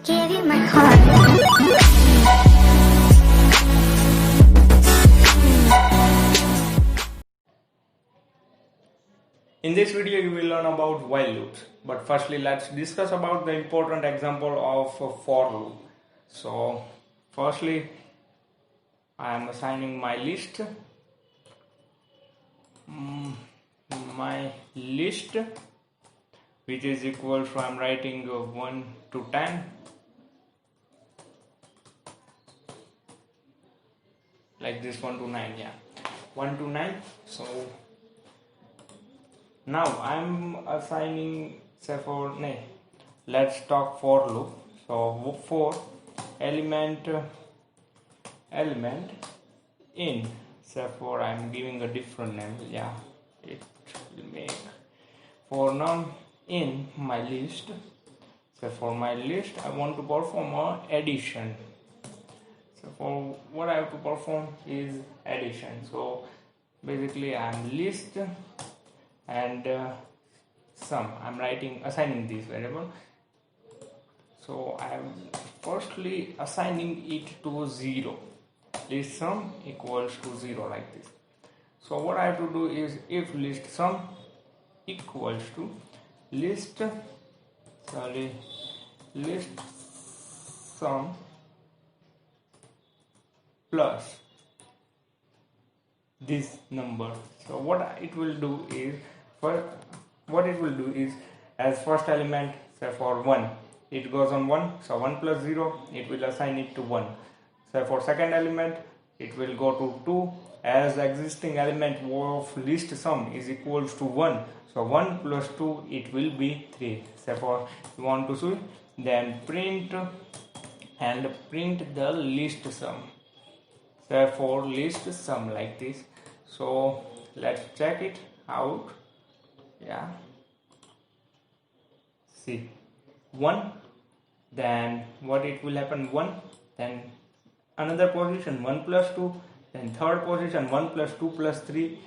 Give you my heart. In this video you will learn about while loops, but firstly let's discuss about the important example of a for loop. So firstly I am assigning my list, which is equal to, I am writing 1 to 10, like this, 1 to 9, yeah, 1 to 9. So now I'm assigning, say for let's talk for loop. So for element in, say for I'm giving a different name, yeah, it will make for now in my list. So for my list I want to perform a addition. So for what I have to perform is addition. So basically I'm list and sum. I'm assigning this variable. So I am firstly assigning it to 0. List sum equals to 0, like this. So what I have to do is, if list sum equals to list sum plus this number. So what it will do is, as first element, say for 1, it goes on 1, so 1 plus 0, it will assign it to 1. So for second element it will go to 2, as existing element of list sum is equals to 1, so 1 plus 2, it will be 3. So for you want to see, then print the list sum. So for list sum, like this. So let's check it out. Yeah, see 1, then what it will happen, 1, then another position 1 plus 2, then third position 1 plus 2 plus 3,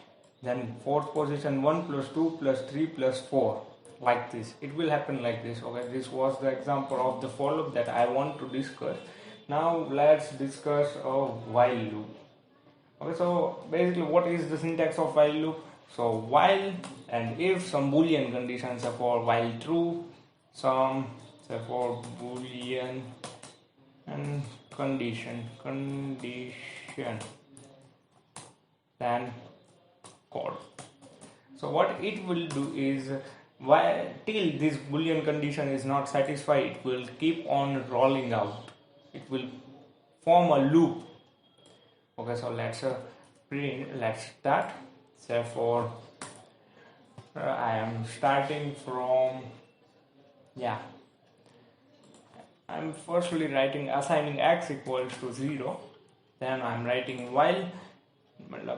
then fourth position 1 plus 2 plus 3 plus 4, like this. It will happen like this. Okay, this was the example of the for loop that I want to discuss. Now let's discuss a while loop. Okay, so basically what is the syntax of while loop? So while and if some boolean conditions are for while true, some say for boolean and condition, then code. So what it will do is, till this boolean condition is not satisfied, it will keep on rolling out. It will form a loop. Okay, so let's start. So for I am starting from, I'm firstly assigning x equals to 0. Then I'm writing while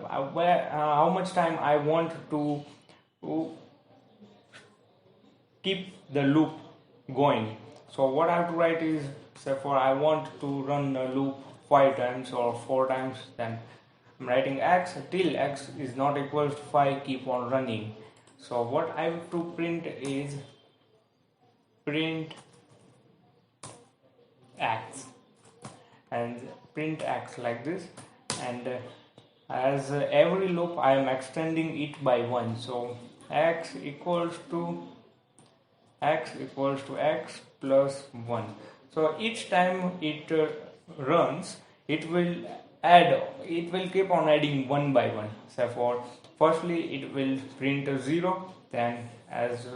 how much time I want to keep the loop going. So what I have to write is, say for I want to run the loop 5 times or 4 times, then I'm writing x till x is not equals to 5, keep on running. So what I have to print is print x, and print x like this, and as every loop I am extending it by 1. So x equals to x plus 1. So each time it runs, it will keep on adding 1 by 1. So for firstly it will print 0, then as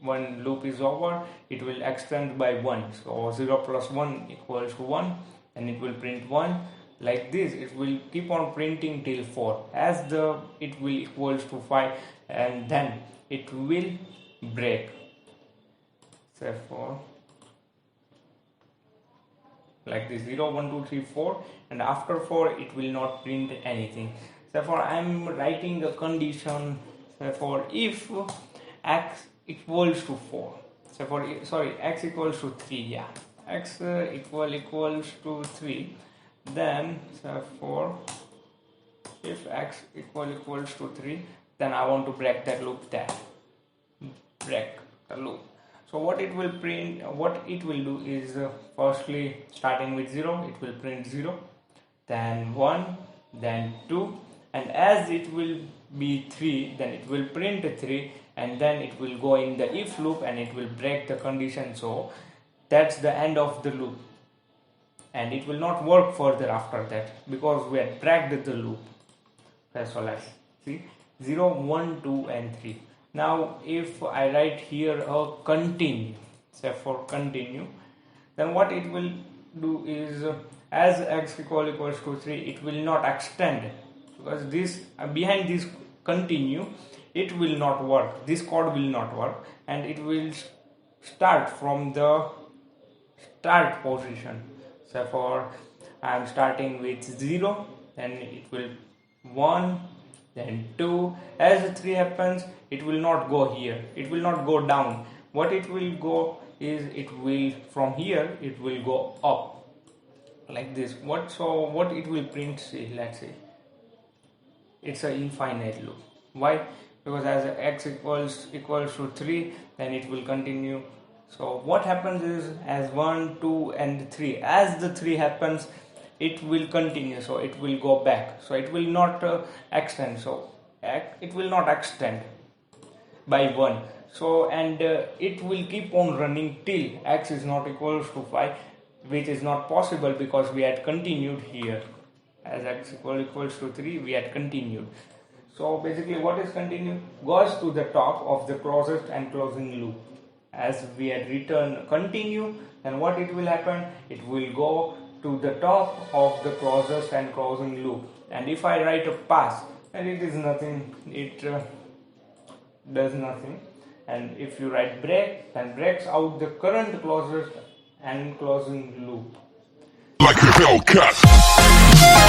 one loop is over, it will extend by 1. So 0 plus 1 equals to 1, and it will print 1. Like this, it will keep on printing till 4, as it will equals to 5, and then it will break. So for like this, 0 1 2 3 4, and after 4 it will not print anything. Therefore I am writing a condition. Therefore if x equals to 4, x equals to 3, yeah, x equals to 3, then therefore if x equals to 3, then I want to break that loop, break the loop. So what it will print, what it will do is firstly starting with 0, it will print 0, then 1, then 2, and as it will be 3, then it will print 3, and then it will go in the if loop and it will break the condition. So that's the end of the loop, and it will not work further after that because we had cracked the loop. Okay, so let's see 0, 1, 2 and 3. Now if I write here a continue, say for continue, then what it will do is as x equals to 3, it will not extend, because this behind this continue it will not work, this code will not work, and it will start from the start position. So for I am starting with 0, then it will 1, then 2. As 3 happens, it will not go here, it will not go down. What it will go is, it will from here it will go up like this. What it will print, say, let's say it's an infinite loop. Why? Because as x equals to 3, then it will continue. So what happens is, as 1, 2 and 3, as the 3 happens, it will continue, so it will go back, so it will not extend, so it will not extend by 1. So and it will keep on running till x is not equals to 5, which is not possible because we had continued here. As x equals to 3, we had continued. So basically what is continue goes to the top of the closest and closing loop. As we had written continue, then what it will happen, it will go to the top of the closest and closing loop. And if I write a pass, then it is nothing, it does nothing. And if you write break, then breaks out the current closest and closing loop. Like a Hellcat.